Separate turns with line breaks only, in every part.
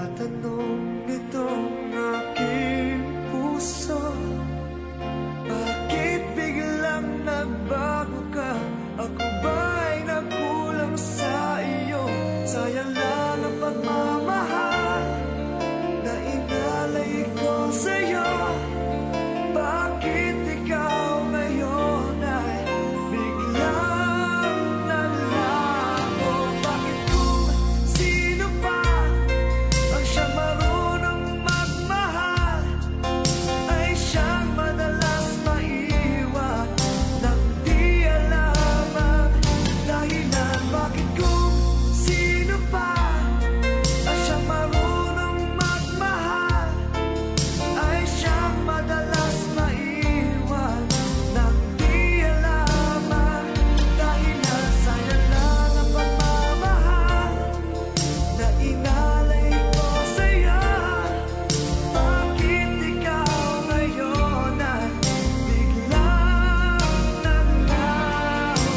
Tinatanong nitong aking puso, bakit biglang nagbago ka? Ako ba'y nagkulang sa iyo? Sayang lang ang pagmamahal na inalay ko sa'yo. Bakit ikaw ngayon ay biglang naglaho? Bakit kung sino pa ang siyang marunong magmahal ay siyang madalas maiwan nang di alam ang dahilan? Bakit kung sino pa ang siyang marunong magmahal ay siyang madalas maiwan nang di alam ang dahilan? Sayang lang ang pagmamahal na inalay ko sa'yo. Bakit ikaw ngayon ay biglang naglaho?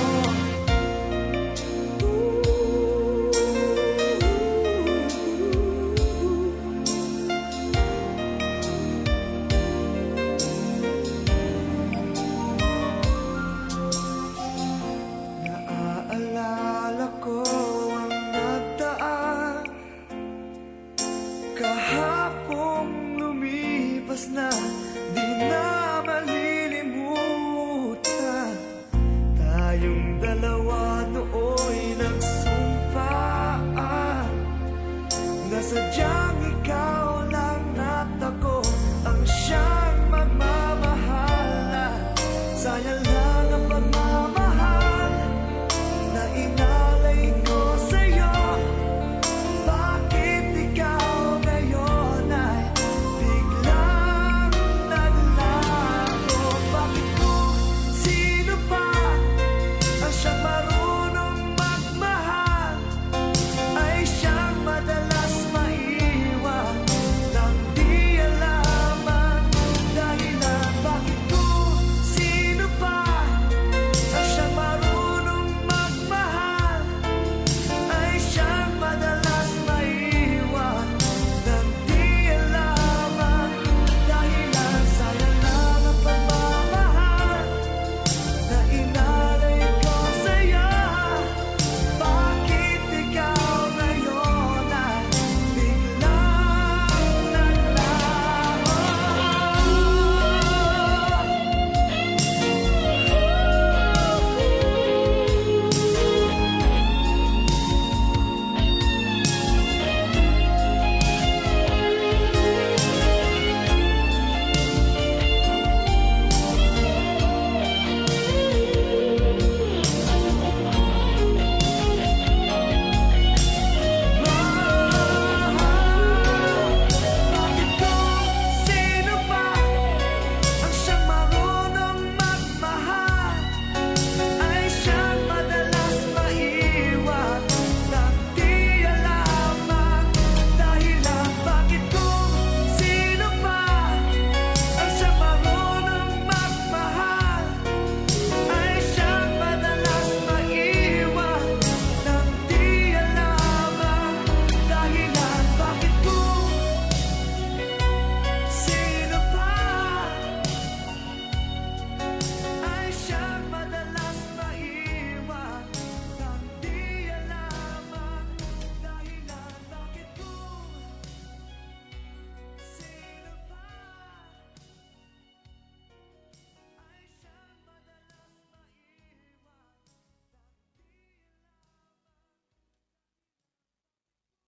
Naaalala ko ang nagdaan kahapong lumipas na, di na malilimutan. Tayong dalawa nooy nagsumpaan na sadyang ikaw lang at ako